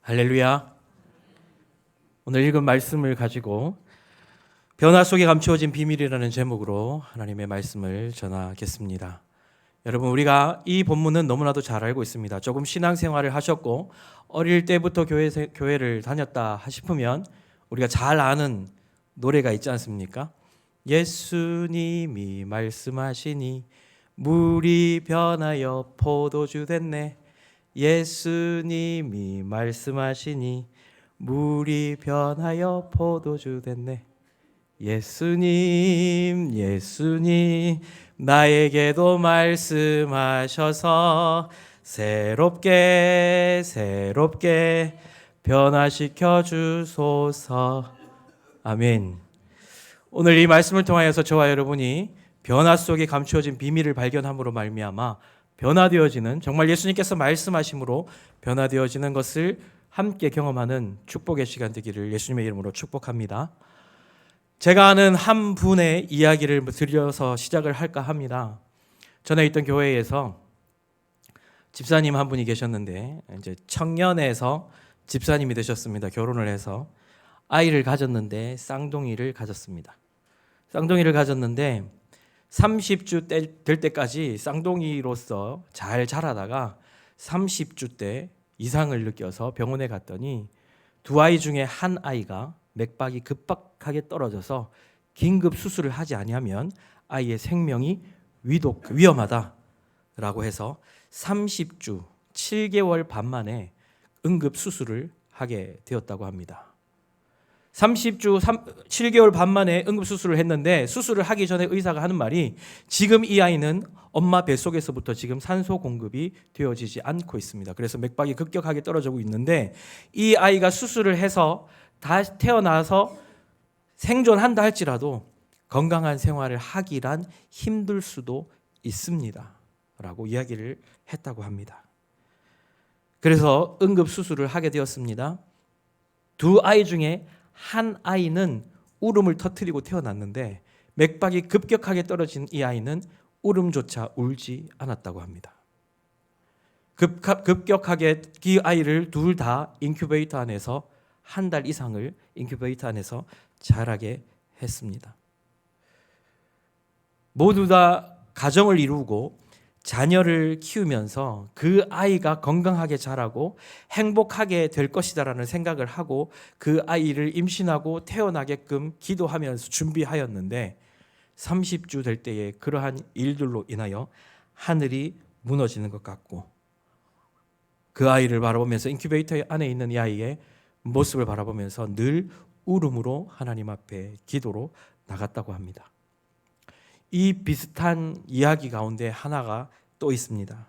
할렐루야. 오늘 읽은 말씀을 가지고 변화 속에 감추어진 비밀이라는 제목으로 하나님의 말씀을 전하겠습니다. 여러분, 우리가 이 본문은 너무나도 잘 알고 있습니다. 조금 신앙생활을 하셨고 어릴 때부터 교회를 다녔다 싶으면 우리가 잘 아는 노래가 있지 않습니까? 예수님이 말씀하시니 물이 변하여 포도주 됐네. 예수님이 말씀하시니 물이 변하여 포도주 됐네. 예수님 나에게도 말씀하셔서 새롭게 변화시켜 주소서. 아멘. 오늘 이 말씀을 통하여서 저와 여러분이 변화 속에 감추어진 비밀을 발견함으로 말미암아 변화되어지는, 정말 예수님께서 말씀하심으로 변화되어지는 것을 함께 경험하는 축복의 시간 되기를 예수님의 이름으로 축복합니다. 제가 아는 한 분의 이야기를 들려서 시작을 할까 합니다. 전에 있던 교회에서 집사님 한 분이 계셨는데 이제 청년에서 집사님이 되셨습니다. 결혼을 해서 아이를 가졌는데 쌍둥이를 가졌습니다. 쌍둥이를 가졌는데 30주 될 때까지 쌍둥이로서 잘 자라다가 30주 때 이상을 느껴서 병원에 갔더니 두 아이 중에 한 아이가 맥박이 급박하게 떨어져서 긴급 수술을 하지 아니하면 아이의 생명이 위험하다라고 해서 30주 7개월 반 만에 응급 수술을 하게 되었다고 합니다. 30주 7개월 반 만에 응급수술을 했는데 수술을 하기 전에 의사가 하는 말이 지금 이 아이는 엄마 뱃속에서부터 지금 산소 공급이 되어지지 않고 있습니다. 그래서 맥박이 급격하게 떨어지고 있는데 이 아이가 수술을 해서 다시 태어나서 생존한다 할지라도 건강한 생활을 하기란 힘들 수도 있습니다 라고 이야기를 했다고 합니다. 그래서 응급수술을 하게 되었습니다. 두 아이 중에 한 아이는 울음을 터뜨리고 태어났는데 맥박이 급격하게 떨어진 이 아이는 울음조차 울지 않았다고 합니다. 급격하게 이 아이를 둘 다 인큐베이터 안에서 한 달 이상을 인큐베이터 안에서 자라게 했습니다. 모두 다 가정을 이루고 자녀를 키우면서 그 아이가 건강하게 자라고 행복하게 될 것이다라는 생각을 하고 그 아이를 임신하고 태어나게끔 기도하면서 준비하였는데 30주 될 때에 그러한 일들로 인하여 하늘이 무너지는 것 같고 그 아이를 바라보면서 인큐베이터 안에 있는 이 아이의 모습을 바라보면서 늘 울음으로 하나님 앞에 기도로 나갔다고 합니다. 이 비슷한 이야기 가운데 하나가 또 있습니다.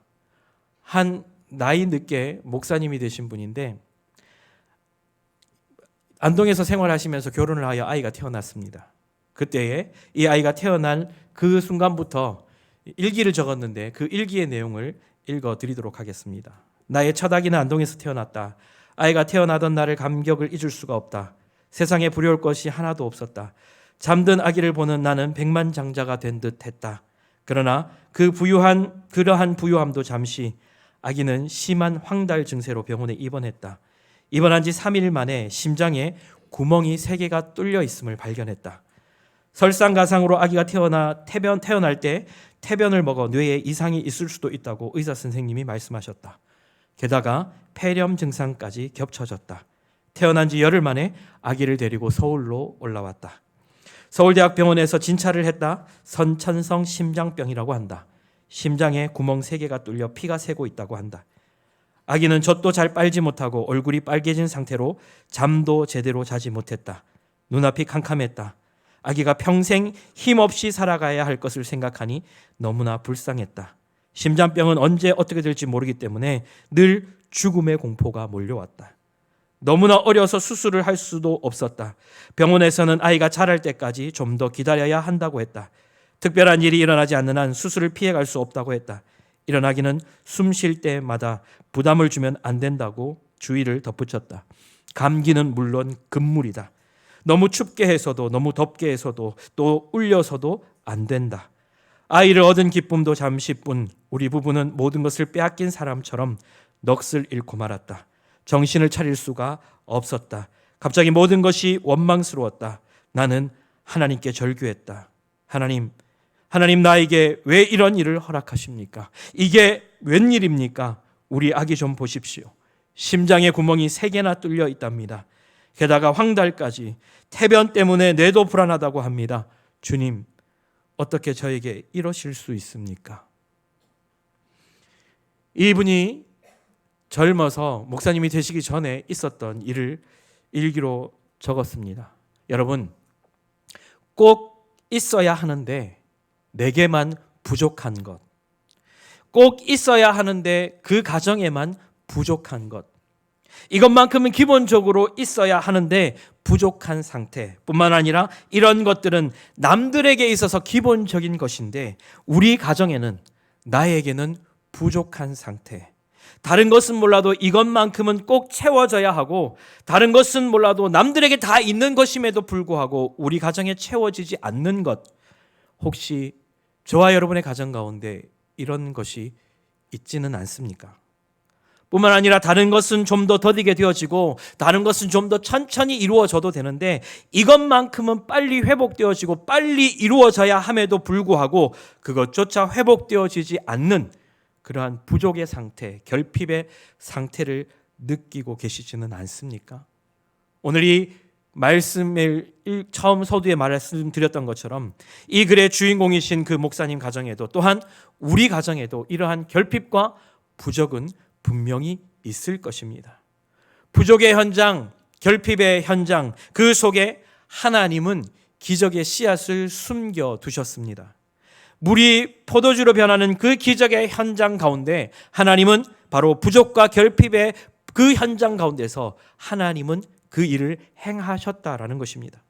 한 나이 늦게 목사님이 되신 분인데 안동에서 생활하시면서 결혼을 하여 아이가 태어났습니다. 그때에 이 아이가 태어난 그 순간부터 일기를 적었는데 그 일기의 내용을 읽어드리도록 하겠습니다. 나의 첫 아기는 안동에서 태어났다. 아이가 태어나던 날을 감격을 잊을 수가 없다. 세상에 부러울 것이 하나도 없었다. 잠든 아기를 보는 나는 백만장자가 된 듯 했다. 그러나 그러한 부유함도 잠시 아기는 심한 황달 증세로 병원에 입원했다. 입원한 지 3일 만에 심장에 구멍이 3개가 뚫려 있음을 발견했다. 설상가상으로 아기가 태어날 때 태변을 먹어 뇌에 이상이 있을 수도 있다고 의사 선생님이 말씀하셨다. 게다가 폐렴 증상까지 겹쳐졌다. 태어난 지 열흘 만에 아기를 데리고 서울로 올라왔다. 서울대학병원에서 진찰을 했다. 선천성 심장병이라고 한다. 심장에 구멍 3개가 뚫려 피가 새고 있다고 한다. 아기는 젖도 잘 빨지 못하고 얼굴이 빨개진 상태로 잠도 제대로 자지 못했다. 눈앞이 캄캄했다. 아기가 평생 힘없이 살아가야 할 것을 생각하니 너무나 불쌍했다. 심장병은 언제 어떻게 될지 모르기 때문에 늘 죽음의 공포가 몰려왔다. 너무나 어려서 수술을 할 수도 없었다. 병원에서는 아이가 자랄 때까지 좀 더 기다려야 한다고 했다. 특별한 일이 일어나지 않는 한 수술을 피해갈 수 없다고 했다. 일어나기는 숨 쉴 때마다 부담을 주면 안 된다고 주의를 덧붙였다. 감기는 물론 금물이다. 너무 춥게 해서도 너무 덥게 해서도 또 울려서도 안 된다. 아이를 얻은 기쁨도 잠시뿐. 우리 부부는 모든 것을 빼앗긴 사람처럼 넋을 잃고 말았다. 정신을 차릴 수가 없었다. 갑자기 모든 것이 원망스러웠다. 나는 하나님께 절규했다. 하나님 나에게 왜 이런 일을 허락하십니까? 이게 웬일입니까? 우리 아기 좀 보십시오. 심장에 구멍이 3개나 뚫려 있답니다. 게다가 황달까지, 태변 때문에 뇌도 불안하다고 합니다. 주님, 어떻게 저에게 이러실 수 있습니까? 이분이 젊어서 목사님이 되시기 전에 있었던 일을 일기로 적었습니다. 여러분, 꼭 있어야 하는데 내게만 부족한 것, 꼭 있어야 하는데 그 가정에만 부족한 것, 이것만큼은 기본적으로 있어야 하는데 부족한 상태뿐만 아니라 이런 것들은 남들에게 있어서 기본적인 것인데 우리 가정에는, 나에게는 부족한 상태. 다른 것은 몰라도 이것만큼은 꼭 채워져야 하고, 다른 것은 몰라도 남들에게 다 있는 것임에도 불구하고 우리 가정에 채워지지 않는 것, 혹시 저와 여러분의 가정 가운데 이런 것이 있지는 않습니까? 뿐만 아니라 다른 것은 좀 더 더디게 되어지고, 다른 것은 좀 더 천천히 이루어져도 되는데 이것만큼은 빨리 회복되어지고 빨리 이루어져야 함에도 불구하고 그것조차 회복되어지지 않는 그러한 부족의 상태, 결핍의 상태를 느끼고 계시지는 않습니까? 오늘 이 말씀을 처음 서두에 말씀드렸던 것처럼 이 글의 주인공이신 그 목사님 가정에도, 또한 우리 가정에도 이러한 결핍과 부족은 분명히 있을 것입니다. 부족의 현장, 결핍의 현장, 그 속에 하나님은 기적의 씨앗을 숨겨 두셨습니다. 물이 포도주로 변하는 그 기적의 현장 가운데 하나님은 바로 부족과 결핍의 그 현장 가운데서 하나님은 그 일을 행하셨다라는 것입니다.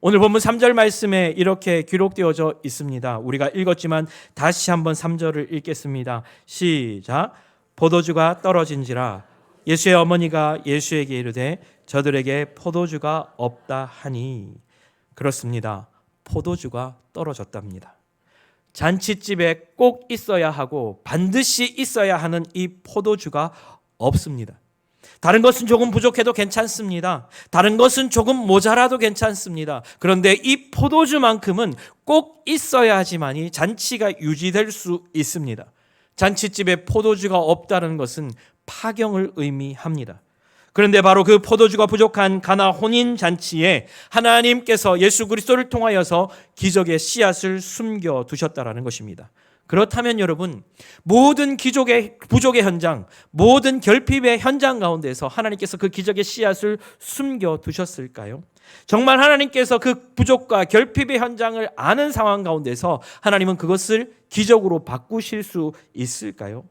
오늘 본문 3절 말씀에 이렇게 기록되어져 있습니다. 우리가 읽었지만 다시 한번 3절을 읽겠습니다. 시작. 포도주가 떨어진지라 예수의 어머니가 예수에게 이르되 저들에게 포도주가 없다 하니. 그렇습니다. 포도주가 떨어졌답니다. 잔치집에 꼭 있어야 하고 반드시 있어야 하는 이 포도주가 없습니다. 다른 것은 조금 부족해도 괜찮습니다. 다른 것은 조금 모자라도 괜찮습니다. 그런데 이 포도주만큼은 꼭 있어야지만이 잔치가 유지될 수 있습니다. 잔치집에 포도주가 없다는 것은 파경을 의미합니다. 그런데 바로 그 포도주가 부족한 가나 혼인 잔치에 하나님께서 예수 그리스도를 통하여서 기적의 씨앗을 숨겨 두셨다라는 것입니다. 그렇다면 여러분, 모든 부족의 현장, 모든 결핍의 현장 가운데서 하나님께서 그 기적의 씨앗을 숨겨 두셨을까요? 정말 하나님께서 그 부족과 결핍의 현장을 아는 상황 가운데서 하나님은 그것을 기적으로 바꾸실 수 있을까요?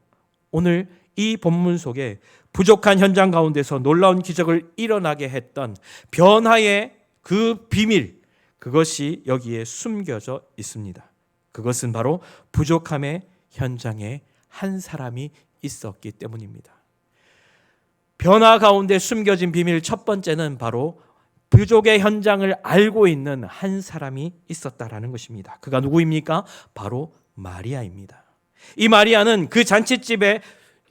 오늘 이 본문 속에 부족한 현장 가운데서 놀라운 기적을 일어나게 했던 변화의 그 비밀, 그것이 여기에 숨겨져 있습니다. 그것은 바로 부족함의 현장에 한 사람이 있었기 때문입니다. 변화 가운데 숨겨진 비밀 첫 번째는 바로 부족의 현장을 알고 있는 한 사람이 있었다라는 것입니다. 그가 누구입니까? 바로 마리아입니다. 이 마리아는 그 잔치집에,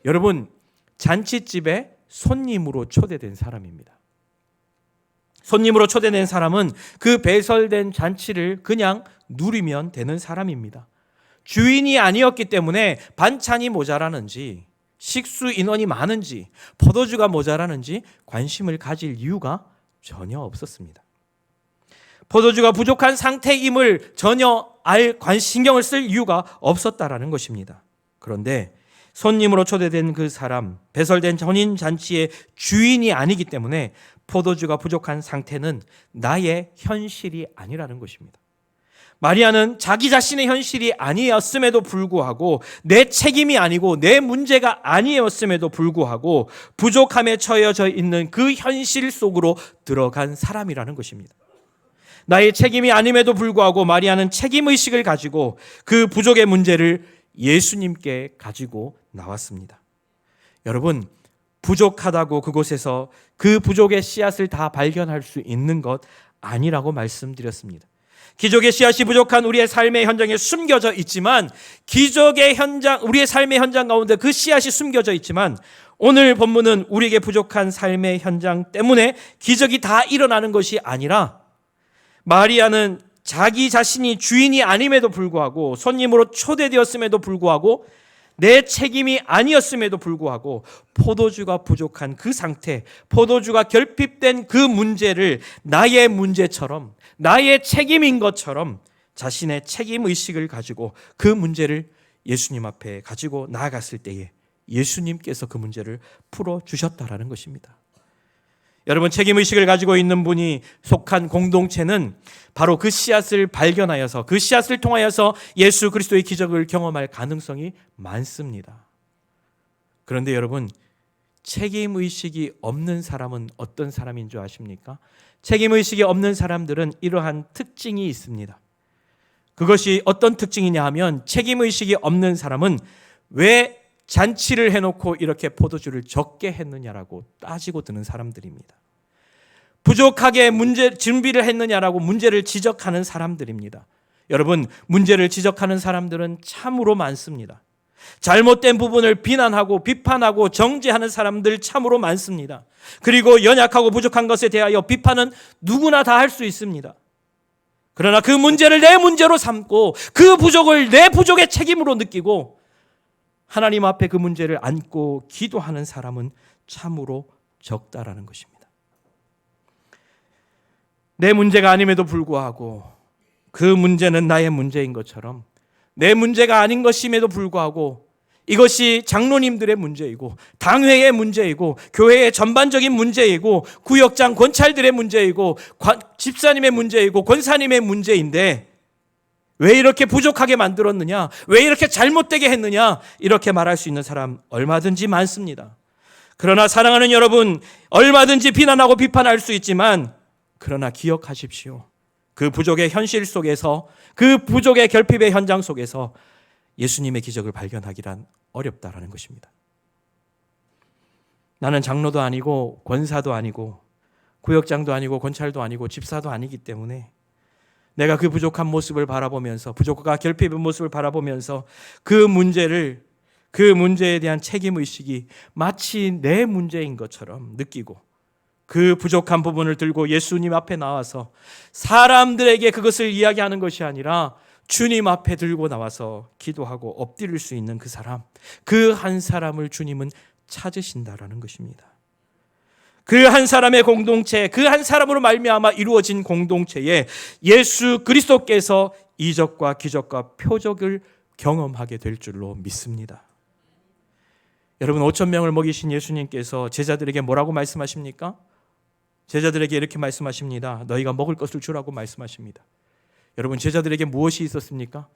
여러분, 잔치집에 손님으로 초대된 사람입니다. 손님으로 초대된 사람은 그 배설된 잔치를 그냥 누리면 되는 사람입니다. 주인이 아니었기 때문에 반찬이 모자라는지, 식수 인원이 많은지, 포도주가 모자라는지 관심을 가질 이유가 전혀 없었습니다. 포도주가 부족한 상태임을 전혀 신경을 쓸 이유가 없었다라는 것입니다. 그런데 손님으로 초대된 그 사람, 배설된 혼인 잔치의 주인이 아니기 때문에 포도주가 부족한 상태는 나의 현실이 아니라는 것입니다. 마리아는 자기 자신의 현실이 아니었음에도 불구하고, 내 책임이 아니고 내 문제가 아니었음에도 불구하고 부족함에 처해져 있는 그 현실 속으로 들어간 사람이라는 것입니다. 나의 책임이 아님에도 불구하고 마리아는 책임의식을 가지고 그 부족의 문제를 예수님께 가지고 나왔습니다. 여러분, 부족하다고 그곳에서 그 부족의 씨앗을 다 발견할 수 있는 것 아니라고 말씀드렸습니다. 기적의 씨앗이 부족한 우리의 삶의 현장에 숨겨져 있지만, 기적의 현장, 우리의 삶의 현장 가운데 그 씨앗이 숨겨져 있지만, 오늘 본문은 우리에게 부족한 삶의 현장 때문에 기적이 다 일어나는 것이 아니라, 마리아는 자기 자신이 주인이 아님에도 불구하고, 손님으로 초대되었음에도 불구하고, 내 책임이 아니었음에도 불구하고 포도주가 부족한 그 상태, 포도주가 결핍된 그 문제를 나의 문제처럼, 나의 책임인 것처럼 자신의 책임의식을 가지고 그 문제를 예수님 앞에 가지고 나아갔을 때에 예수님께서 그 문제를 풀어주셨다라는 것입니다. 여러분, 책임의식을 가지고 있는 분이 속한 공동체는 바로 그 씨앗을 발견하여서, 그 씨앗을 통하여서 예수 그리스도의 기적을 경험할 가능성이 많습니다. 그런데 여러분, 책임의식이 없는 사람은 어떤 사람인 줄 아십니까? 책임의식이 없는 사람들은 이러한 특징이 있습니다. 그것이 어떤 특징이냐 하면, 책임의식이 없는 사람은 왜 잔치를 해놓고 이렇게 포도주를 적게 했느냐라고 따지고 드는 사람들입니다. 부족하게 준비를 했느냐라고 문제를 지적하는 사람들입니다. 여러분, 문제를 지적하는 사람들은 참으로 많습니다. 잘못된 부분을 비난하고 비판하고 정죄하는 사람들 참으로 많습니다. 그리고 연약하고 부족한 것에 대하여 비판은 누구나 다 할 수 있습니다. 그러나 그 문제를 내 문제로 삼고 그 부족을 내 부족의 책임으로 느끼고 하나님 앞에 그 문제를 안고 기도하는 사람은 참으로 적다라는 것입니다. 내 문제가 아님에도 불구하고 그 문제는 나의 문제인 것처럼, 내 문제가 아닌 것임에도 불구하고 이것이 장로님들의 문제이고 당회의 문제이고 교회의 전반적인 문제이고 구역장 권찰들의 문제이고 집사님의 문제이고 권사님의 문제인데, 왜 이렇게 부족하게 만들었느냐, 왜 이렇게 잘못되게 했느냐, 이렇게 말할 수 있는 사람 얼마든지 많습니다. 그러나 사랑하는 여러분, 얼마든지 비난하고 비판할 수 있지만, 그러나 기억하십시오. 그 부족의 현실 속에서, 그 부족의 결핍의 현장 속에서 예수님의 기적을 발견하기란 어렵다라는 것입니다. 나는 장로도 아니고 권사도 아니고 구역장도 아니고 권찰도 아니고 집사도 아니기 때문에 내가 그 부족한 모습을 바라보면서, 부족과 결핍의 모습을 바라보면서 그 문제에 대한 책임의식이 마치 내 문제인 것처럼 느끼고, 그 부족한 부분을 들고 예수님 앞에 나와서 사람들에게 그것을 이야기하는 것이 아니라 주님 앞에 들고 나와서 기도하고 엎드릴 수 있는 그 사람, 그 한 사람을 주님은 찾으신다라는 것입니다. 그 한 사람의 공동체, 그 한 사람으로 말미암아 이루어진 공동체에 예수 그리스도께서 이적과 기적과 표적을 경험하게 될 줄로 믿습니다. 여러분, 5,000명을 먹이신 예수님께서 제자들에게 뭐라고 말씀하십니까? 제자들에게 이렇게 말씀하십니다. 너희가 먹을 것을 주라고 말씀하십니다. 여러분, 제자들에게 무엇이 있었습니까?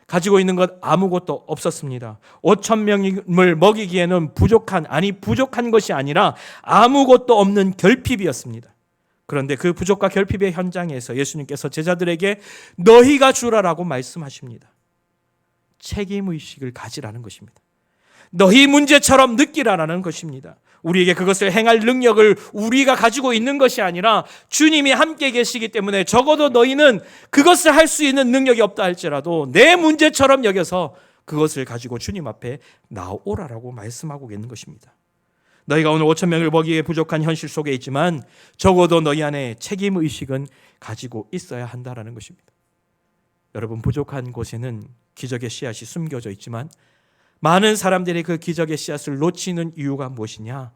가지고 있는 것 아무것도 없었습니다. 5,000명을 먹이기에는 부족한 것이 아니라 아무것도 없는 결핍이었습니다. 그런데 그 부족과 결핍의 현장에서 예수님께서 제자들에게 너희가 주라라고 말씀하십니다. 책임의식을 가지라는 것입니다. 너희 문제처럼 느끼라라는 것입니다. 우리에게 그것을 행할 능력을 우리가 가지고 있는 것이 아니라 주님이 함께 계시기 때문에, 적어도 너희는 그것을 할 수 있는 능력이 없다 할지라도 내 문제처럼 여겨서 그것을 가지고 주님 앞에 나오라라고 말씀하고 있는 것입니다. 너희가 오늘 5,000명을 먹이기에 부족한 현실 속에 있지만 적어도 너희 안에 책임의식은 가지고 있어야 한다라는 것입니다. 여러분, 부족한 곳에는 기적의 씨앗이 숨겨져 있지만 많은 사람들이 그 기적의 씨앗을 놓치는 이유가 무엇이냐?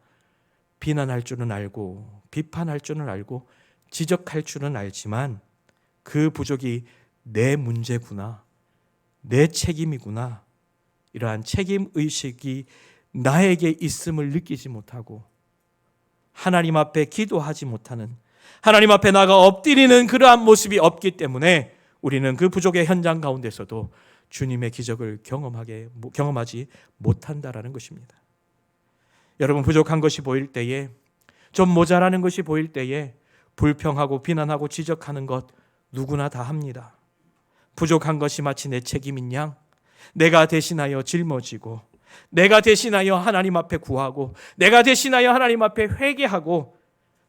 비난할 줄은 알고 비판할 줄은 알고 지적할 줄은 알지만 그 부족이 내 문제구나, 내 책임이구나, 이러한 책임의식이 나에게 있음을 느끼지 못하고 하나님 앞에 기도하지 못하는, 하나님 앞에 나가 엎드리는 그러한 모습이 없기 때문에 우리는 그 부족의 현장 가운데서도 주님의 기적을 경험하지 못한다라는 것입니다. 여러분, 부족한 것이 보일 때에, 좀 모자라는 것이 보일 때에 불평하고 비난하고 지적하는 것 누구나 다 합니다. 부족한 것이 마치 내 책임인 양 내가 대신하여 짊어지고, 내가 대신하여 하나님 앞에 구하고, 내가 대신하여 하나님 앞에 회개하고,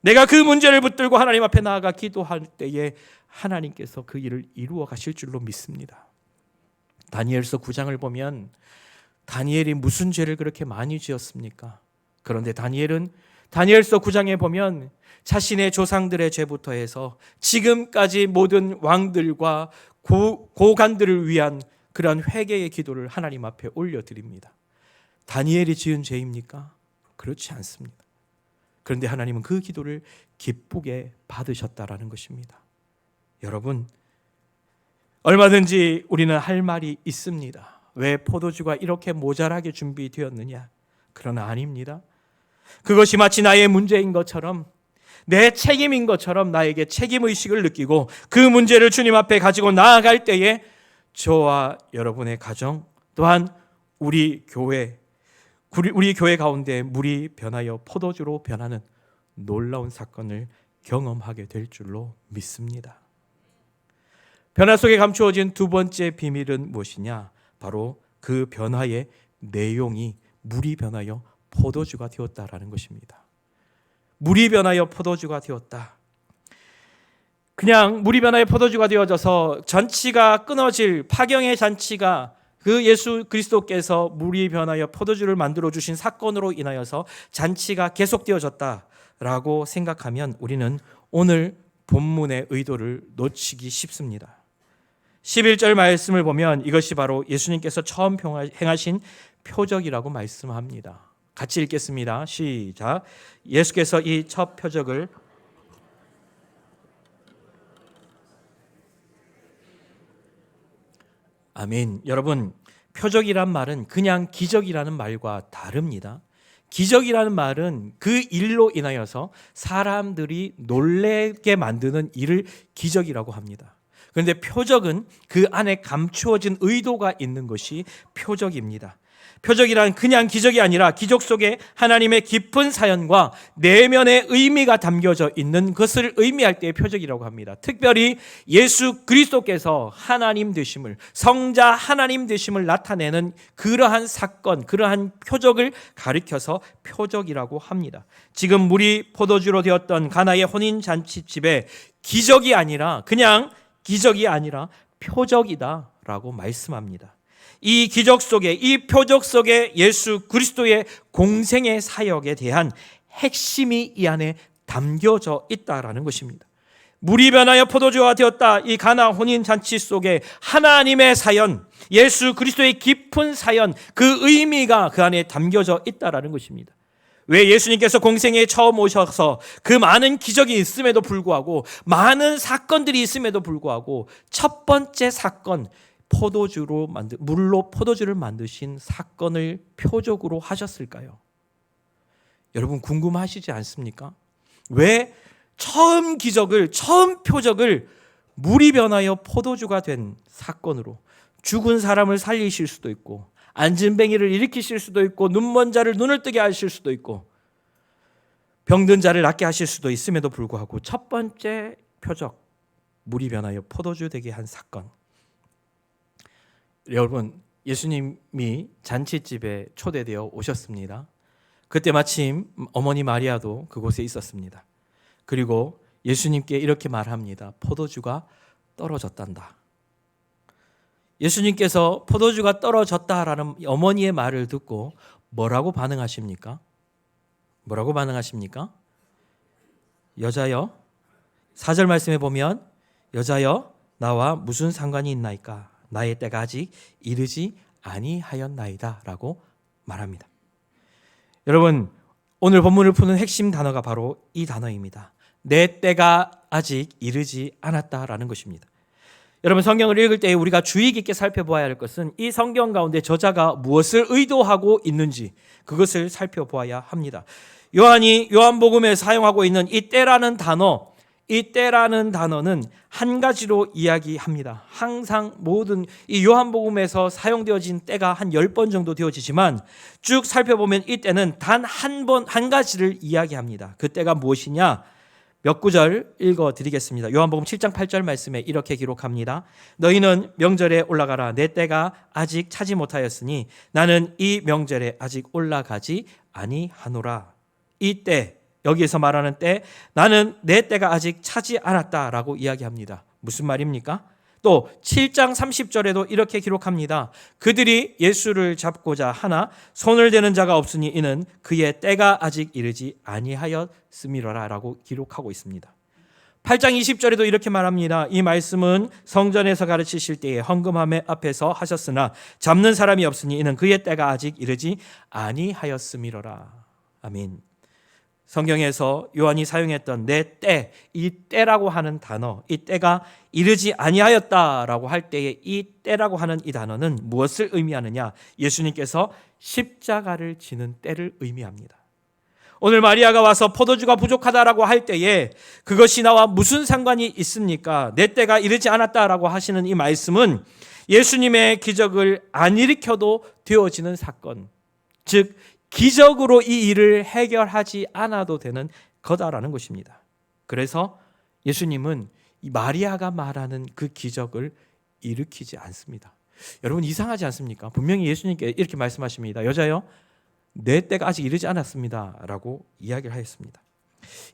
내가 그 문제를 붙들고 하나님 앞에 나아가 기도할 때에 하나님께서 그 일을 이루어 가실 줄로 믿습니다. 다니엘서 9장을 보면 다니엘이 무슨 죄를 그렇게 많이 지었습니까? 그런데 다니엘은 다니엘서 9장에 보면 자신의 조상들의 죄부터 해서 지금까지 모든 왕들과 고관들을 위한 그러한 회개의 기도를 하나님 앞에 올려드립니다. 다니엘이 지은 죄입니까? 그렇지 않습니다. 그런데 하나님은 그 기도를 기쁘게 받으셨다라는 것입니다. 여러분, 얼마든지 우리는 할 말이 있습니다. 왜 포도주가 이렇게 모자라게 준비되었느냐? 그러나 아닙니다. 그것이 마치 나의 문제인 것처럼, 내 책임인 것처럼 나에게 책임의식을 느끼고 그 문제를 주님 앞에 가지고 나아갈 때에 저와 여러분의 가정, 또한 우리 교회 가운데 물이 변하여 포도주로 변하는 놀라운 사건을 경험하게 될 줄로 믿습니다. 변화 속에 감추어진 두 번째 비밀은 무엇이냐? 바로 그 변화의 내용이 물이 변하여 포도주가 되었다라는 것입니다. 물이 변하여 포도주가 되었다. 그냥 물이 변하여 포도주가 되어져서 잔치가 끊어질 파경의 잔치가 그 예수 그리스도께서 물이 변하여 포도주를 만들어 주신 사건으로 인하여서 잔치가 계속되어졌다라고 생각하면 우리는 오늘 본문의 의도를 놓치기 쉽습니다. 11절 말씀을 보면 이것이 바로 예수님께서 처음 행하신 표적이라고 말씀합니다. 같이 읽겠습니다. 시작. 예수께서 이 첫 표적을 아멘. 여러분, 표적이란 말은 그냥 기적이라는 말과 다릅니다. 기적이라는 말은 그 일로 인하여서 사람들이 놀라게 만드는 일을 기적이라고 합니다. 그런데 표적은 그 안에 감추어진 의도가 있는 것이 표적입니다. 표적이란 그냥 기적이 아니라 기적 속에 하나님의 깊은 사연과 내면의 의미가 담겨져 있는 것을 의미할 때 표적이라고 합니다. 특별히 예수 그리스도께서 하나님 되심을, 성자 하나님 되심을 나타내는 그러한 사건, 그러한 표적을 가리켜서 표적이라고 합니다. 지금 물이 포도주로 되었던 가나의 혼인잔치집에 기적이 아니라 그냥 기적이 아니라 표적이다라고 말씀합니다. 이 기적 속에, 이 표적 속에 예수 그리스도의 공생의 사역에 대한 핵심이 이 안에 담겨져 있다라는 것입니다. 물이 변하여 포도주가 되었다. 이 가나 혼인 잔치 속에 하나님의 사연, 예수 그리스도의 깊은 사연, 그 의미가 그 안에 담겨져 있다라는 것입니다. 왜 예수님께서 공생에 처음 오셔서 그 많은 기적이 있음에도 불구하고, 많은 사건들이 있음에도 불구하고 첫 번째 사건, 물로 포도주를 만드신 사건을 표적으로 하셨을까요? 여러분 궁금하시지 않습니까? 왜 처음 표적을 물이 변하여 포도주가 된 사건으로, 죽은 사람을 살리실 수도 있고, 안진뱅이를 일으키실 수도 있고, 눈먼 자를 눈을 뜨게 하실 수도 있고, 병든 자를 낫게 하실 수도 있음에도 불구하고 첫 번째 표적, 물이 변하여 포도주 되게 한 사건. 여러분, 예수님이 잔치집에 초대되어 오셨습니다. 그때 마침 어머니 마리아도 그곳에 있었습니다. 그리고 예수님께 이렇게 말합니다. 포도주가 떨어졌단다. 예수님께서 포도주가 떨어졌다라는 어머니의 말을 듣고 뭐라고 반응하십니까? 뭐라고 반응하십니까? 여자여, 4절 말씀에 보면 여자여 나와 무슨 상관이 있나이까? 나의 때가 아직 이르지 아니하였나이다 라고 말합니다. 여러분, 오늘 본문을 푸는 핵심 단어가 바로 이 단어입니다. 내 때가 아직 이르지 않았다라는 것입니다. 여러분, 성경을 읽을 때 우리가 주의 깊게 살펴보아야 할 것은 이 성경 가운데 저자가 무엇을 의도하고 있는지 그것을 살펴보아야 합니다. 요한이 요한복음에 사용하고 있는 이 때라는 단어, 이 때라는 단어는 한 가지로 이야기합니다. 항상 모든 이 요한복음에서 사용되어진 때가 한 10번 정도 되어지지만 쭉 살펴보면 이 때는 단 한 가지를 이야기합니다. 그 때가 무엇이냐? 몇 구절 읽어드리겠습니다. 요한복음 7장 8절 말씀에 이렇게 기록합니다. 너희는 명절에 올라가라. 내 때가 아직 차지 못하였으니 나는 이 명절에 아직 올라가지 아니하노라. 이 때, 여기에서 말하는 때, 나는 내 때가 아직 차지 않았다라고 이야기합니다. 무슨 말입니까? 또 7장 30절에도 이렇게 기록합니다. 그들이 예수를 잡고자 하나 손을 대는 자가 없으니 이는 그의 때가 아직 이르지 아니하였음이로라 라고 기록하고 있습니다. 8장 20절에도 이렇게 말합니다. 이 말씀은 성전에서 가르치실 때에 헌금함의 앞에서 하셨으나 잡는 사람이 없으니 이는 그의 때가 아직 이르지 아니하였음이로라. 아멘. 성경에서 요한이 사용했던 내 때, 이 때라고 하는 단어, 이 때가 이르지 아니하였다라고 할 때에 이 때라고 하는 이 단어는 무엇을 의미하느냐? 예수님께서 십자가를 지는 때를 의미합니다. 오늘 마리아가 와서 포도주가 부족하다라고 할 때에 그것이 나와 무슨 상관이 있습니까? 내 때가 이르지 않았다라고 하시는 이 말씀은 예수님의 기적을 안 일으켜도 되어지는 사건, 즉 기적으로 이 일을 해결하지 않아도 되는 거다라는 것입니다. 그래서 예수님은 이 마리아가 말하는 그 기적을 일으키지 않습니다. 여러분 이상하지 않습니까? 분명히 예수님께 이렇게 말씀하십니다. 여자여, 내 때가 아직 이르지 않았습니다 라고 이야기를 하였습니다.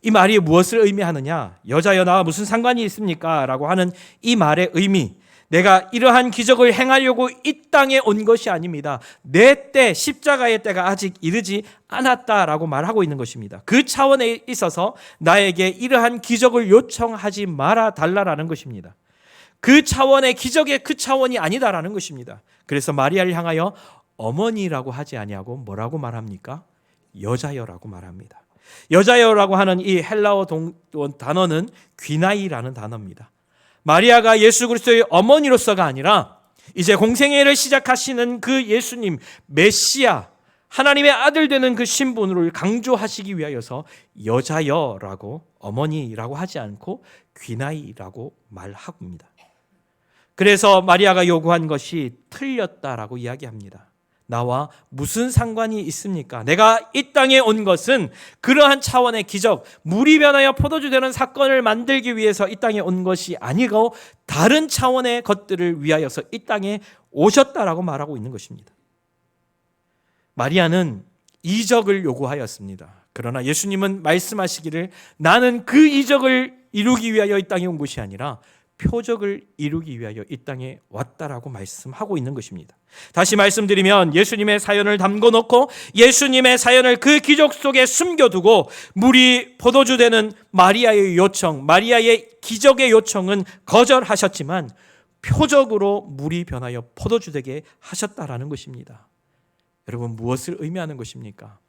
이 말이 무엇을 의미하느냐? 여자여, 나와 무슨 상관이 있습니까? 라고 하는 이 말의 의미, 내가 이러한 기적을 행하려고 이 땅에 온 것이 아닙니다. 내 때, 십자가의 때가 아직 이르지 않았다라고 말하고 있는 것입니다. 그 차원에 있어서 나에게 이러한 기적을 요청하지 말아 달라라는 것입니다. 그 차원의 기적의 그 차원이 아니다라는 것입니다. 그래서 마리아를 향하여 어머니라고 하지 아니하고 뭐라고 말합니까? 여자여라고 말합니다. 여자여라고 하는 이 헬라어 단어는 귀나이라는 단어입니다. 마리아가 예수 그리스도의 어머니로서가 아니라 이제 공생애를 시작하시는 그 예수님 메시아 하나님의 아들 되는 그 신분을 강조하시기 위하여서 여자여라고 어머니라고 하지 않고 귀나이라고 말합니다. 그래서 마리아가 요구한 것이 틀렸다라고 이야기합니다. 나와 무슨 상관이 있습니까? 내가 이 땅에 온 것은 그러한 차원의 기적, 물이 변하여 포도주 되는 사건을 만들기 위해서 이 땅에 온 것이 아니고 다른 차원의 것들을 위하여서 이 땅에 오셨다라고 말하고 있는 것입니다. 마리아는 이적을 요구하였습니다. 그러나 예수님은 말씀하시기를 나는 그 이적을 이루기 위하여 이 땅에 온 것이 아니라 표적을 이루기 위하여 이 땅에 왔다라고 말씀하고 있는 것입니다. 다시 말씀드리면 예수님의 사연을 담궈놓고 예수님의 사연을 그 기적 속에 숨겨두고 물이 포도주 되는 마리아의 요청, 마리아의 기적의 요청은 거절하셨지만 표적으로 물이 변하여 포도주 되게 하셨다라는 것입니다. 여러분 무엇을 의미하는 것입니까?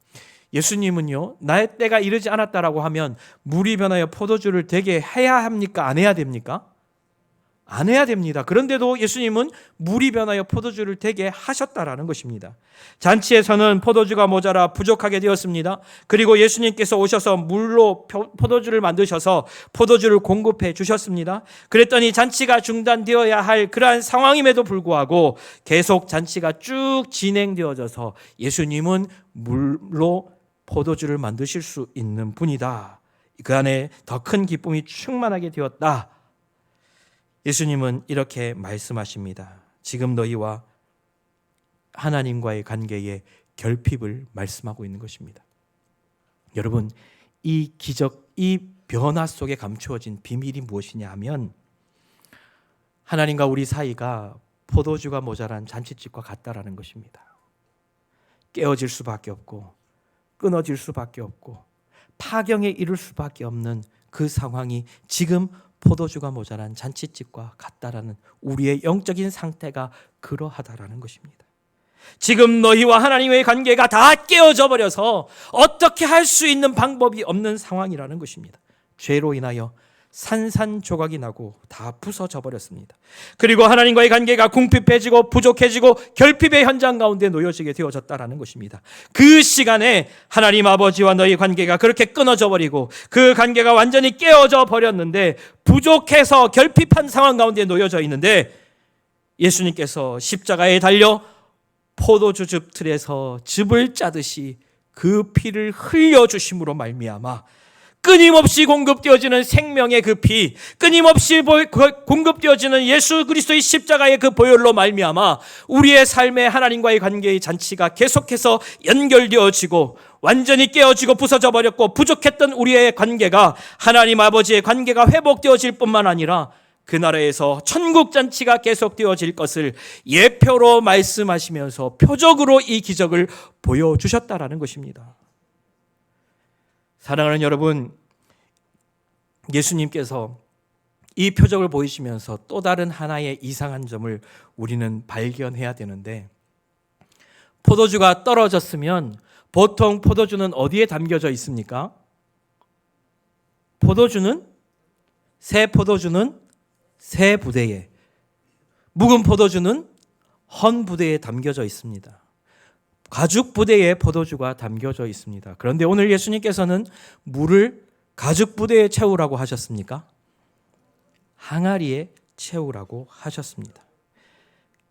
예수님은요, 나의 때가 이르지 않았다라고 하면 물이 변하여 포도주를 되게 해야 합니까? 안 해야 됩니까? 안 해야 됩니다. 그런데도 예수님은 물이 변하여 포도주를 되게 하셨다라는 것입니다. 잔치에서는 포도주가 모자라 부족하게 되었습니다. 그리고 예수님께서 오셔서 물로 포도주를 만드셔서 포도주를 공급해 주셨습니다. 그랬더니 잔치가 중단되어야 할 그러한 상황임에도 불구하고 계속 잔치가 쭉 진행되어져서 예수님은 물로 포도주를 만드실 수 있는 분이다. 그 안에 더 큰 기쁨이 충만하게 되었다. 예수님은 이렇게 말씀하십니다. 지금 너희와 하나님과의 관계의 결핍을 말씀하고 있는 것입니다. 여러분, 이 기적, 이 변화 속에 감추어진 비밀이 무엇이냐 하면 하나님과 우리 사이가 포도주가 모자란 잔치집과 같다라는 것입니다. 깨어질 수밖에 없고 끊어질 수밖에 없고 파경에 이를 수밖에 없는 그 상황이 지금 포도주가 모자란 잔치집과 같다라는 우리의 영적인 상태가 그러하다라는 것입니다. 지금 너희와 하나님의 관계가 다 깨어져 버려서 어떻게 할 수 있는 방법이 없는 상황이라는 것입니다. 죄로 인하여 산산조각이 나고 다 부서져 버렸습니다. 그리고 하나님과의 관계가 궁핍해지고 부족해지고 결핍의 현장 가운데 놓여지게 되어졌다라는 것입니다. 그 시간에 하나님 아버지와 너희 관계가 그렇게 끊어져 버리고 그 관계가 완전히 깨어져 버렸는데 부족해서 결핍한 상황 가운데 놓여져 있는데 예수님께서 십자가에 달려 포도주즙 틀에서 즙을 짜듯이 그 피를 흘려주심으로 말미암아 끊임없이 공급되어지는 생명의 그 피, 끊임없이 공급되어지는 예수 그리스도의 십자가의 그 보혈로 말미암아 우리의 삶의 하나님과의 관계의 잔치가 계속해서 연결되어지고 완전히 깨어지고 부서져 버렸고 부족했던 우리의 관계가 하나님 아버지의 관계가 회복되어질 뿐만 아니라 그 나라에서 천국 잔치가 계속되어질 것을 예표로 말씀하시면서 표적으로 이 기적을 보여주셨다라는 것입니다. 사랑하는 여러분, 예수님께서 이 표적을 보이시면서 또 다른 하나의 이상한 점을 우리는 발견해야 되는데, 포도주가 떨어졌으면 보통 포도주는 어디에 담겨져 있습니까? 새 포도주는 새 부대에, 묵은 포도주는 헌 부대에 담겨져 있습니다. 가죽 부대에 포도주가 담겨져 있습니다. 그런데 오늘 예수님께서는 물을 가죽 부대에 채우라고 하셨습니까? 항아리에 채우라고 하셨습니다.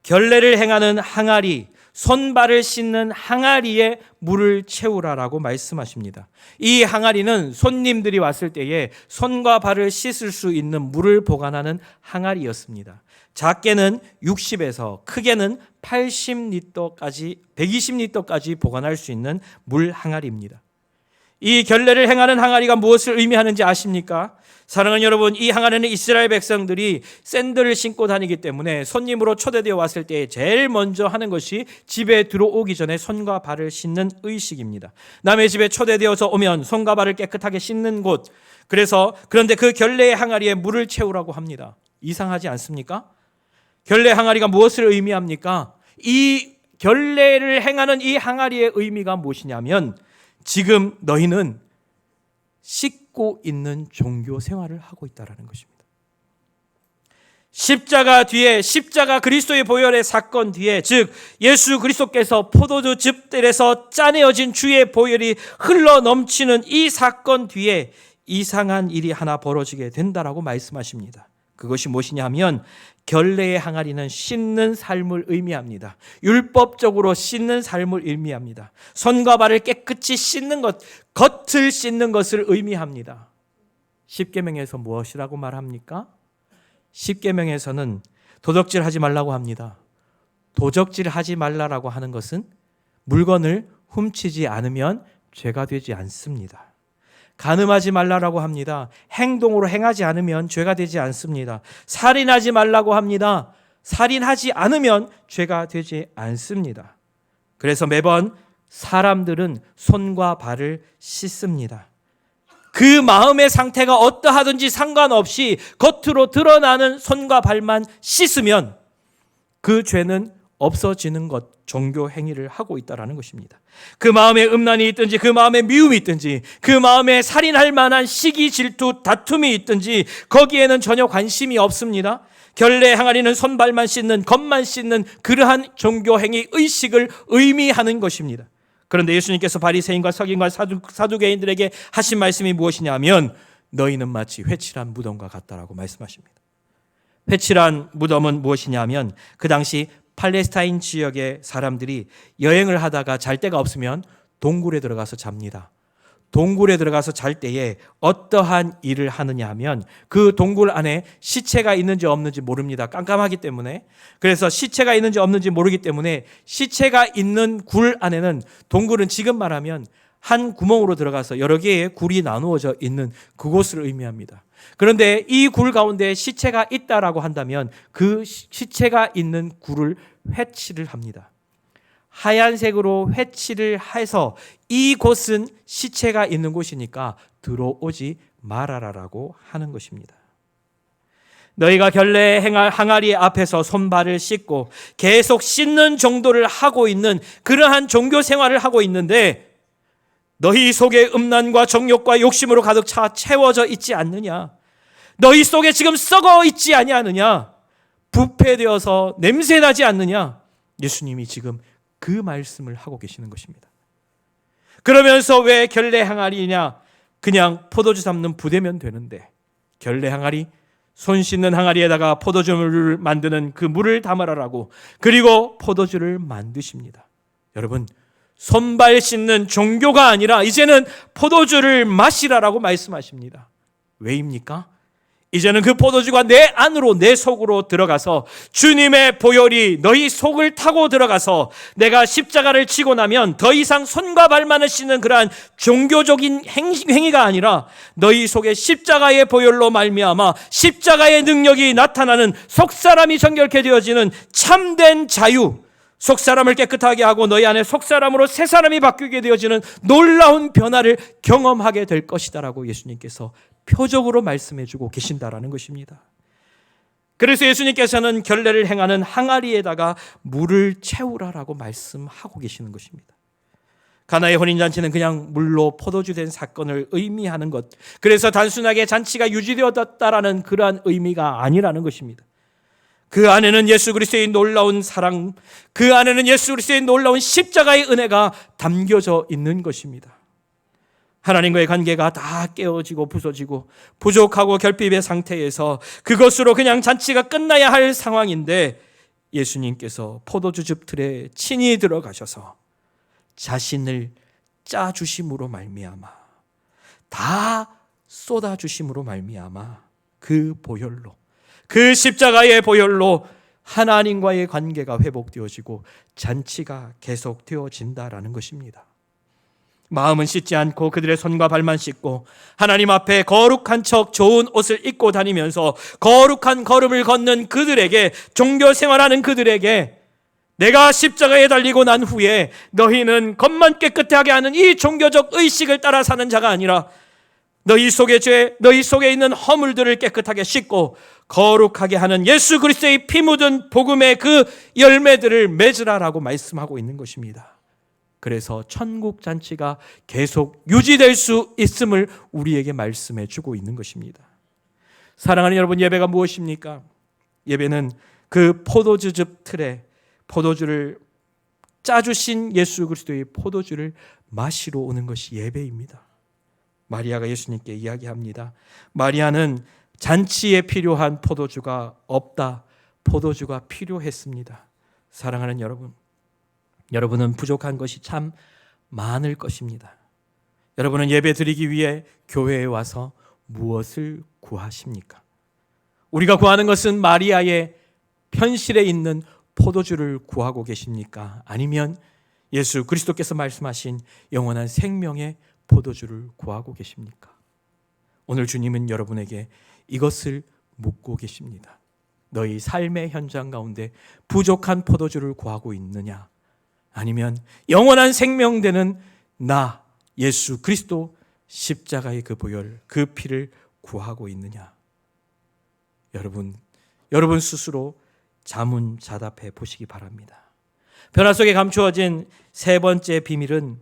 결례를 행하는 항아리, 손발을 씻는 항아리에 물을 채우라라고 말씀하십니다. 이 항아리는 손님들이 왔을 때에 손과 발을 씻을 수 있는 물을 보관하는 항아리였습니다. 작게는 60에서 크게는 80리터까지 120리터까지 보관할 수 있는 물 항아리입니다. 이 결례를 행하는 항아리가 무엇을 의미하는지 아십니까? 사랑하는 여러분, 이 항아리는 이스라엘 백성들이 샌들을 신고 다니기 때문에 손님으로 초대되어 왔을 때 제일 먼저 하는 것이 집에 들어오기 전에 손과 발을 씻는 의식입니다. 남의 집에 초대되어서 오면 손과 발을 깨끗하게 씻는 곳, 그런데 그 결례의 항아리에 물을 채우라고 합니다. 이상하지 않습니까? 결례 항아리가 무엇을 의미합니까? 이 결례를 행하는 이 항아리의 의미가 무엇이냐면, 지금 너희는 씻고 있는 종교 생활을 하고 있다는 것입니다. 십자가 그리스도의 보혈의 사건 뒤에, 즉 예수 그리스도께서 포도주 즙들에서 짜내어진 주의 보혈이 흘러 넘치는 이 사건 뒤에 이상한 일이 하나 벌어지게 된다라고 말씀하십니다. 그것이 무엇이냐면, 결례의 항아리는 씻는 삶을 의미합니다. 율법적으로 씻는 삶을 의미합니다. 손과 발을 깨끗이 씻는 것, 겉을 씻는 것을 의미합니다. 십계명에서 무엇이라고 말합니까? 십계명에서는 도적질하지 말라고 합니다. 도적질하지 말라라고 하는 것은 물건을 훔치지 않으면 죄가 되지 않습니다. 간음하지 말라라고 합니다. 행동으로 행하지 않으면 죄가 되지 않습니다. 살인하지 말라고 합니다. 살인하지 않으면 죄가 되지 않습니다. 그래서 매번 사람들은 손과 발을 씻습니다. 그 마음의 상태가 어떠하든지 상관없이 겉으로 드러나는 손과 발만 씻으면 그 죄는 없어지는 것, 종교 행위를 하고 있다는 것입니다. 그 마음에 음란이 있든지, 그 마음에 미움이 있든지, 그 마음에 살인할 만한 시기, 질투, 다툼이 있든지 거기에는 전혀 관심이 없습니다. 결례 항아리는 손발만 씻는, 겉만 씻는 그러한 종교 행위 의식을 의미하는 것입니다. 그런데 예수님께서 바리새인과 서기관과 사두개인들에게 하신 말씀이 무엇이냐면, 너희는 마치 회칠한 무덤과 같다라고 말씀하십니다. 회칠한 무덤은 무엇이냐면, 그 당시 팔레스타인 지역의 사람들이 여행을 하다가 잘 데가 없으면 동굴에 들어가서 잡니다. 동굴에 들어가서 잘 때에 어떠한 일을 하느냐 하면, 그 동굴 안에 시체가 있는지 없는지 모릅니다. 깜깜하기 때문에. 그래서 시체가 있는지 없는지 모르기 때문에 시체가 있는 굴 안에는, 동굴은 지금 말하면 한 구멍으로 들어가서 여러 개의 굴이 나누어져 있는 그곳을 의미합니다. 그런데 이 굴 가운데 시체가 있다라고 한다면 그 시체가 있는 굴을 회칠을 합니다. 하얀색으로 회칠을 해서 이곳은 시체가 있는 곳이니까 들어오지 말아라라고 하는 것입니다. 너희가 결례 행할 항아리 앞에서 손발을 씻고 계속 씻는 정도를 하고 있는 그러한 종교 생활을 하고 있는데, 너희 속에 음란과 정욕과 욕심으로 가득 차 채워져 있지 않느냐? 너희 속에 지금 썩어 있지 아니하느냐? 부패되어서 냄새나지 않느냐? 예수님이 지금 그 말씀을 하고 계시는 것입니다. 그러면서 왜 결례 항아리냐? 그냥 포도주 담는 부대면 되는데, 결례 항아리, 손 씻는 항아리에다가 포도주를 만드는 그 물을 담으라라고, 그리고 포도주를 만드십니다. 여러분, 손발 씻는 종교가 아니라 이제는 포도주를 마시라라고 말씀하십니다. 왜입니까? 이제는 그 포도주가 내 안으로, 내 속으로 들어가서 주님의 보혈이 너희 속을 타고 들어가서 내가 십자가를 지고 나면 더 이상 손과 발만을 씻는 그러한 종교적인 행위가 아니라 너희 속에 십자가의 보혈로 말미암아 십자가의 능력이 나타나는, 속사람이 정결케 되어지는 참된 자유, 속사람을 깨끗하게 하고 너희 안에 속사람으로 새사람이 바뀌게 되어지는 놀라운 변화를 경험하게 될 것이다라고 예수님께서 표적으로 말씀해주고 계신다라는 것입니다. 그래서 예수님께서는 결례를 행하는 항아리에다가 물을 채우라라고 말씀하고 계시는 것입니다. 가나의 혼인잔치는 그냥 물로 포도주 된 사건을 의미하는 것, 그래서 단순하게 잔치가 유지되었다라는 그러한 의미가 아니라는 것입니다. 그 안에는 예수 그리스도의 놀라운 사랑, 그 안에는 예수 그리스도의 놀라운 십자가의 은혜가 담겨져 있는 것입니다. 하나님과의 관계가 다 깨어지고 부서지고 부족하고 결핍의 상태에서 그것으로 그냥 잔치가 끝나야 할 상황인데 예수님께서 포도주즙 틀에 친히 들어가셔서 자신을 짜주심으로 말미암아, 다 쏟아주심으로 말미암아 그 보혈로, 그 십자가의 보혈로 하나님과의 관계가 회복되어지고 잔치가 계속되어진다라는 것입니다. 마음은 씻지 않고 그들의 손과 발만 씻고 하나님 앞에 거룩한 척 좋은 옷을 입고 다니면서 거룩한 걸음을 걷는 그들에게, 종교 생활하는 그들에게 내가 십자가에 달리고 난 후에 너희는 겉만 깨끗하게 하는 이 종교적 의식을 따라 사는 자가 아니라 너희 속의 죄, 너희 속에 있는 허물들을 깨끗하게 씻고 거룩하게 하는 예수 그리스도의 피 묻은 복음의 그 열매들을 맺으라라고 말씀하고 있는 것입니다. 그래서 천국 잔치가 계속 유지될 수 있음을 우리에게 말씀해 주고 있는 것입니다. 사랑하는 여러분, 예배가 무엇입니까? 예배는 그 포도주즙 틀에 포도주를 짜주신 예수 그리스도의 포도주를 마시러 오는 것이 예배입니다. 마리아가 예수님께 이야기합니다. 마리아는 잔치에 필요한 포도주가 없다, 포도주가 필요했습니다. 사랑하는 여러분, 여러분은 부족한 것이 참 많을 것입니다. 여러분은 예배 드리기 위해 교회에 와서 무엇을 구하십니까? 우리가 구하는 것은 마리아의 편실에 있는 포도주를 구하고 계십니까? 아니면 예수 그리스도께서 말씀하신 영원한 생명의 포도주를 구하고 계십니까? 오늘 주님은 여러분에게 이것을 묻고 계십니다. 너희 삶의 현장 가운데 부족한 포도주를 구하고 있느냐? 아니면 영원한 생명 되는 나 예수 그리스도 십자가의 그 보혈, 그 피를 구하고 있느냐? 여러분 스스로 자문자답해 보시기 바랍니다. 변화 속에 감추어진 세 번째 비밀은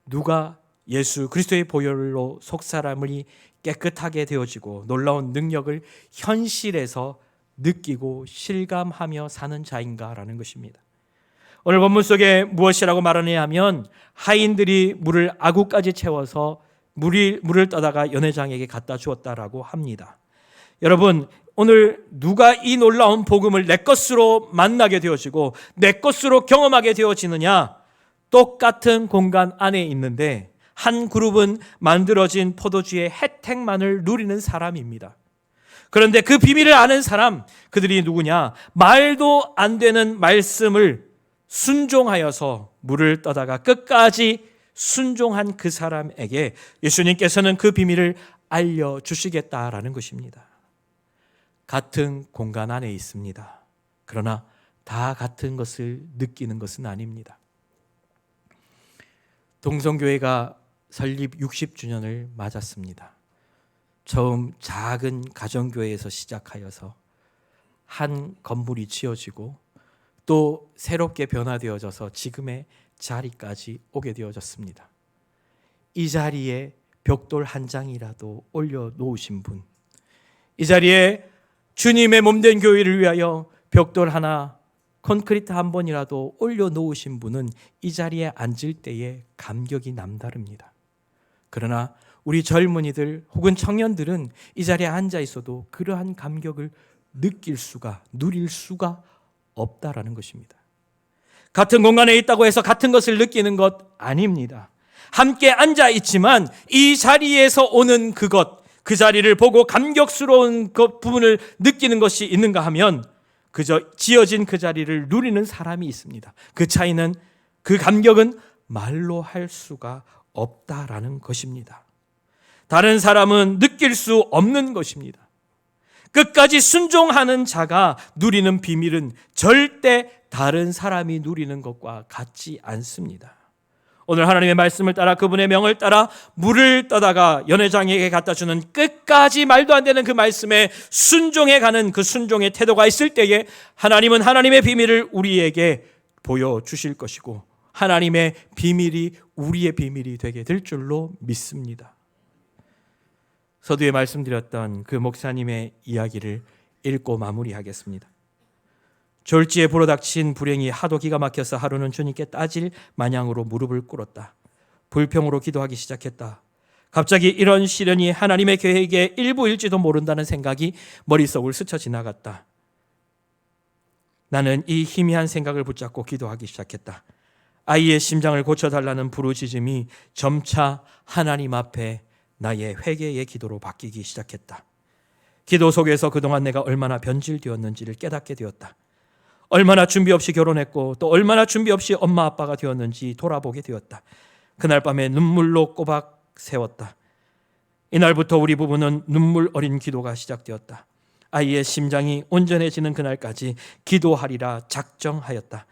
누가 예수 그리스도의 보혈로 속사람이 깨끗하게 되어지고 놀라운 능력을 현실에서 느끼고 실감하며 사는 자인가라는 것입니다. 오늘 본문 속에 무엇이라고 말하느냐 하면 하인들이 물을 아구까지 채워서 물을 떠다가 연회장에게 갖다 주었다라고 합니다. 여러분, 오늘 누가 이 놀라운 복음을 내 것으로 만나게 되어지고 내 것으로 경험하게 되어지느냐? 똑같은 공간 안에 있는데 한 그룹은 만들어진 포도주의 혜택만을 누리는 사람입니다. 그런데 그 비밀을 아는 사람, 그들이 누구냐? 말도 안 되는 말씀을 순종하여서 물을 떠다가 끝까지 순종한 그 사람에게 예수님께서는 그 비밀을 알려주시겠다라는 것입니다. 같은 공간 안에 있습니다. 그러나 다 같은 것을 느끼는 것은 아닙니다. 동성교회가 설립 60주년을 맞았습니다. 처음 작은 가정교회에서 시작하여서 한 건물이 지어지고 또 새롭게 변화되어져서 지금의 자리까지 오게 되어졌습니다. 이 자리에 벽돌 한 장이라도 올려놓으신 분, 이 자리에 주님의 몸된 교회를 위하여 벽돌 하나, 콘크리트 한 번이라도 올려놓으신 분은 이 자리에 앉을 때에 감격이 남다릅니다. 그러나 우리 젊은이들 혹은 청년들은 이 자리에 앉아 있어도 그러한 감격을 누릴 수가 없다라는 것입니다. 같은 공간에 있다고 해서 같은 것을 느끼는 것 아닙니다. 함께 앉아 있지만 이 자리에서 오는 그것, 그 자리를 보고 감격스러운 그 부분을 느끼는 것이 있는가 하면 그저 지어진 그 자리를 누리는 사람이 있습니다. 그 차이는, 그 감격은 말로 할 수가 없다라는 것입니다. 다른 사람은 느낄 수 없는 것입니다. 끝까지 순종하는 자가 누리는 비밀은 절대 다른 사람이 누리는 것과 같지 않습니다. 오늘 하나님의 말씀을 따라 그분의 명을 따라 물을 떠다가 연회장에게 갖다 주는 끝까지 말도 안 되는 그 말씀에 순종해가는 그 순종의 태도가 있을 때에 하나님은 하나님의 비밀을 우리에게 보여주실 것이고 하나님의 비밀이 우리의 비밀이 되게 될 줄로 믿습니다. 서두에 말씀드렸던 그 목사님의 이야기를 읽고 마무리하겠습니다. 졸지에 불어닥친 불행이 하도 기가 막혀서 하루는 주님께 따질 마냥으로 무릎을 꿇었다. 불평으로 기도하기 시작했다. 갑자기 이런 시련이 하나님의 계획의 일부일지도 모른다는 생각이 머릿속을 스쳐 지나갔다. 나는 이 희미한 생각을 붙잡고 기도하기 시작했다. 아이의 심장을 고쳐달라는 부르짖음이 점차 하나님 앞에 나의 회개의 기도로 바뀌기 시작했다. 기도 속에서 그동안 내가 얼마나 변질되었는지를 깨닫게 되었다. 얼마나 준비 없이 결혼했고 또 얼마나 준비 없이 엄마 아빠가 되었는지 돌아보게 되었다. 그날 밤에 눈물로 꼬박 세웠다. 이날부터 우리 부부는 눈물 어린 기도가 시작되었다. 아이의 심장이 온전해지는 그날까지 기도하리라 작정하였다.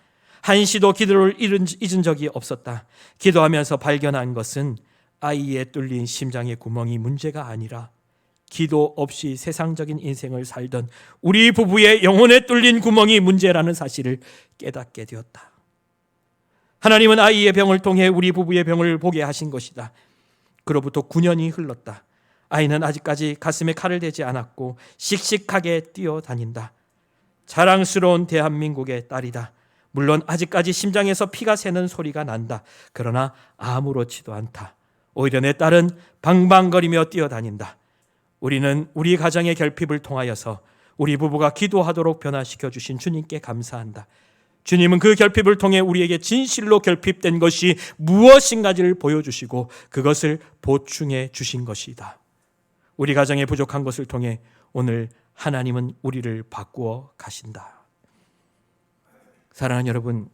한시도 기도를 잊은 적이 없었다. 기도하면서 발견한 것은 아이의 뚫린 심장의 구멍이 문제가 아니라 기도 없이 세상적인 인생을 살던 우리 부부의 영혼에 뚫린 구멍이 문제라는 사실을 깨닫게 되었다. 하나님은 아이의 병을 통해 우리 부부의 병을 보게 하신 것이다. 그로부터 9년이 흘렀다. 아이는 아직까지 가슴에 칼을 대지 않았고 씩씩하게 뛰어다닌다. 자랑스러운 대한민국의 딸이다. 물론 아직까지 심장에서 피가 새는 소리가 난다. 그러나 아무렇지도 않다. 오히려 내 딸은 방방거리며 뛰어다닌다. 우리는 우리 가정의 결핍을 통하여서 우리 부부가 기도하도록 변화시켜 주신 주님께 감사한다. 주님은 그 결핍을 통해 우리에게 진실로 결핍된 것이 무엇인가를 보여주시고 그것을 보충해 주신 것이다. 우리 가정의 부족한 것을 통해 오늘 하나님은 우리를 바꾸어 가신다. 사랑하는 여러분,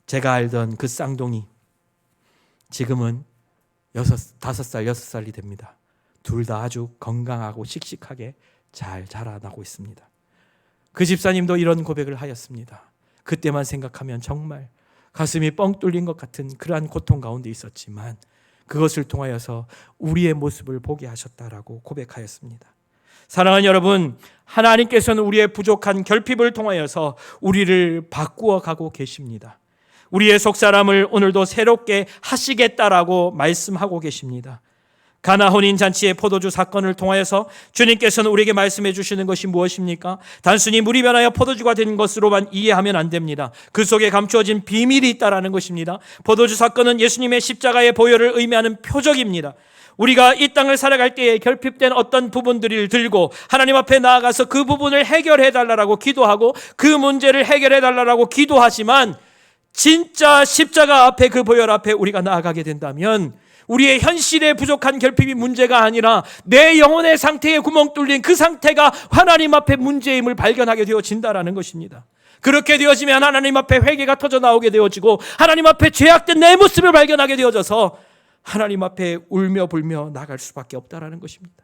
제가 알던 그 쌍둥이 지금은 5살, 6살이 됩니다. 둘 다 아주 건강하고 씩씩하게 잘 자라나고 있습니다. 그 집사님도 이런 고백을 하였습니다. 그때만 생각하면 정말 가슴이 뻥 뚫린 것 같은 그러한 고통 가운데 있었지만 그것을 통하여서 우리의 모습을 보게 하셨다라고 고백하였습니다. 사랑하는 여러분, 하나님께서는 우리의 부족한 결핍을 통하여서 우리를 바꾸어 가고 계십니다. 우리의 속사람을 오늘도 새롭게 하시겠다라고 말씀하고 계십니다. 가나 혼인잔치의 포도주 사건을 통하여서 주님께서는 우리에게 말씀해 주시는 것이 무엇입니까? 단순히 물이 변하여 포도주가 된 것으로만 이해하면 안 됩니다. 그 속에 감추어진 비밀이 있다라는 것입니다. 포도주 사건은 예수님의 십자가의 보혈을 의미하는 표적입니다. 우리가 이 땅을 살아갈 때에 결핍된 어떤 부분들을 들고 하나님 앞에 나아가서 그 부분을 해결해 달라고 기도하고 그 문제를 해결해 달라고 기도하지만 진짜 십자가 앞에 그 보혈 앞에 우리가 나아가게 된다면 우리의 현실의 부족한 결핍이 문제가 아니라 내 영혼의 상태에 구멍 뚫린 그 상태가 하나님 앞에 문제임을 발견하게 되어진다라는 것입니다. 그렇게 되어지면 하나님 앞에 회개가 터져 나오게 되어지고 하나님 앞에 죄악된 내 모습을 발견하게 되어져서 하나님 앞에 울며 불며 나갈 수밖에 없다라는 것입니다.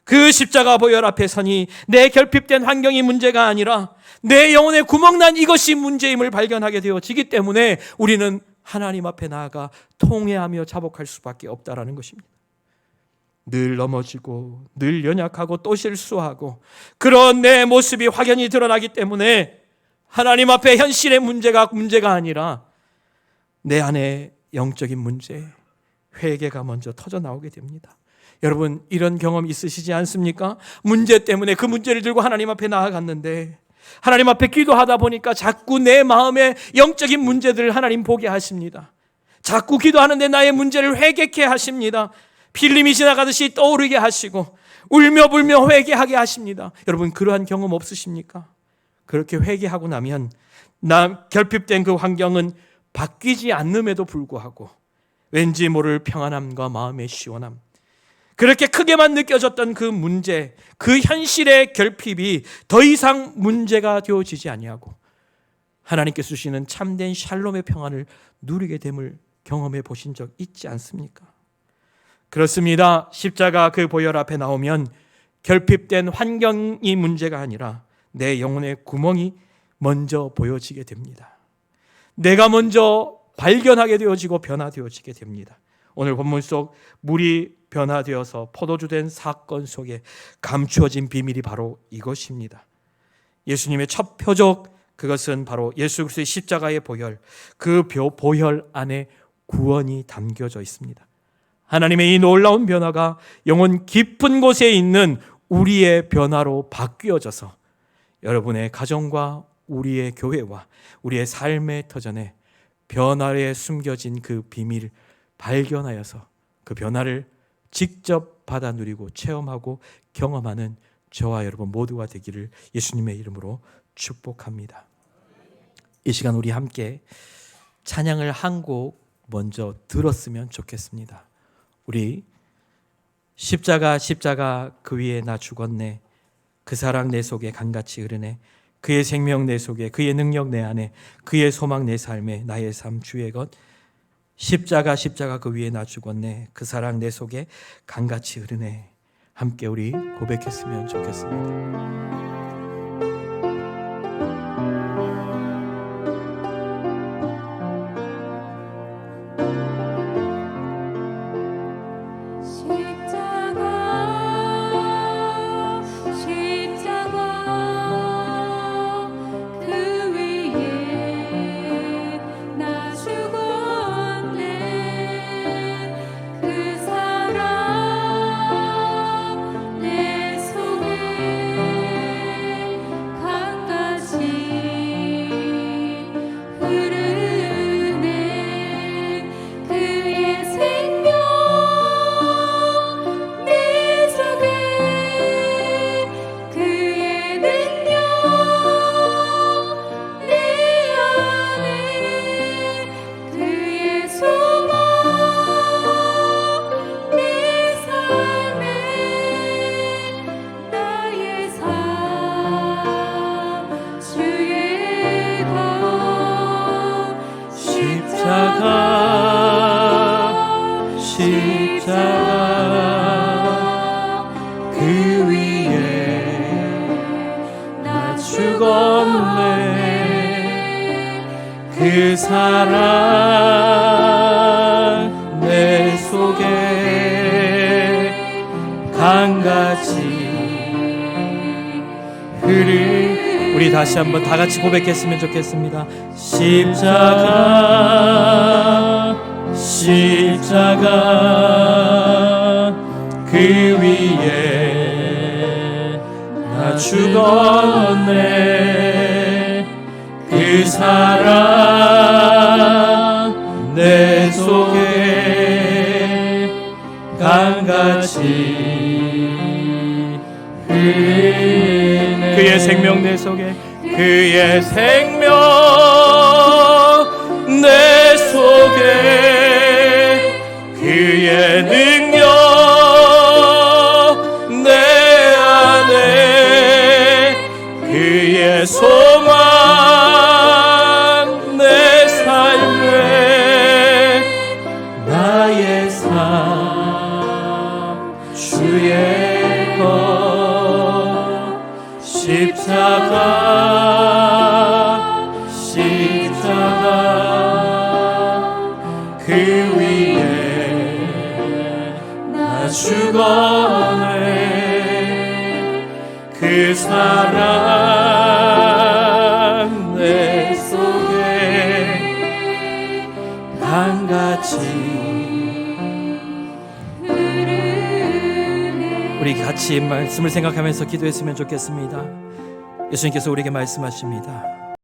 그 십자가 보혈 앞에 서니 내 결핍된 환경이 문제가 아니라 내 영혼에 구멍난 이것이 문제임을 발견하게 되어지기 때문에 우리는 하나님 앞에 나아가 통회하며 자복할 수밖에 없다라는 것입니다. 늘 넘어지고 늘 연약하고 또 실수하고 그런 내 모습이 확연히 드러나기 때문에 하나님 앞에 현실의 문제가 아니라 내 안에 영적인 문제, 회개가 먼저 터져 나오게 됩니다. 여러분, 이런 경험 있으시지 않습니까? 문제 때문에 그 문제를 들고 하나님 앞에 나아갔는데 하나님 앞에 기도하다 보니까 자꾸 내 마음의 영적인 문제들을 하나님 보게 하십니다. 자꾸 기도하는데 나의 문제를 회개케 하십니다. 필름이 지나가듯이 떠오르게 하시고 울며 불며 회개하게 하십니다. 여러분, 그러한 경험 없으십니까? 그렇게 회개하고 나면 결핍된 그 환경은 바뀌지 않음에도 불구하고 왠지 모를 평안함과 마음의 시원함, 그렇게 크게만 느껴졌던 그 문제, 그 현실의 결핍이 더 이상 문제가 되어지지 아니하고 하나님께서 주시는 참된 샬롬의 평안을 누리게 됨을 경험해 보신 적 있지 않습니까? 그렇습니다. 십자가 그 보혈 앞에 나오면 결핍된 환경이 문제가 아니라 내 영혼의 구멍이 먼저 보여지게 됩니다. 내가 먼저 발견하게 되어지고 변화되어지게 됩니다. 오늘 본문 속 물이 변화되어서 포도주 된 사건 속에 감추어진 비밀이 바로 이것입니다. 예수님의 첫 표적, 그것은 바로 예수 그리스도의 십자가의 보혈, 그 보혈 안에 구원이 담겨져 있습니다. 하나님의 이 놀라운 변화가 영혼 깊은 곳에 있는 우리의 변화로 바뀌어져서 여러분의 가정과 우리의 교회와 우리의 삶의 터전에 변화에 숨겨진 그 비밀을 발견하여서 그 변화를 직접 받아 누리고 체험하고 경험하는 저와 여러분 모두가 되기를 예수님의 이름으로 축복합니다. 이 시간 우리 함께 찬양을 한 곡 먼저 들었으면 좋겠습니다. 우리 십자가 그 위에 나 죽었네, 그 사랑 내 속에 강같이 흐르네, 그의 생명 내 속에, 그의 능력 내 안에, 그의 소망 내 삶에, 나의 삶 주의 것. 십자가 그 위에 나 죽었네, 그 사랑 내 속에 강같이 흐르네. 함께 우리 고백했으면 좋겠습니다. 십자가 그 위에 나 죽었네, 그 사랑 내 속에 강같이 우리 다시 한번 다 같이 고백했으면 좋겠습니다. 십자가 그 위에 나 죽었네, 그 사랑 내 속에 강같이 흐르네, 그의 생명 내 속에, 그의 생명 내 속에, 그의 능력 내 안에, 그의 소망 내 삶에, 나의 삶 주의 것. 십자가 그 위에 나 죽었네, 그 사랑 내 속에 강같이 흐르네. 우리 같이 말씀을 생각하면서 기도했으면 좋겠습니다. 예수님께서 우리에게 말씀하십니다.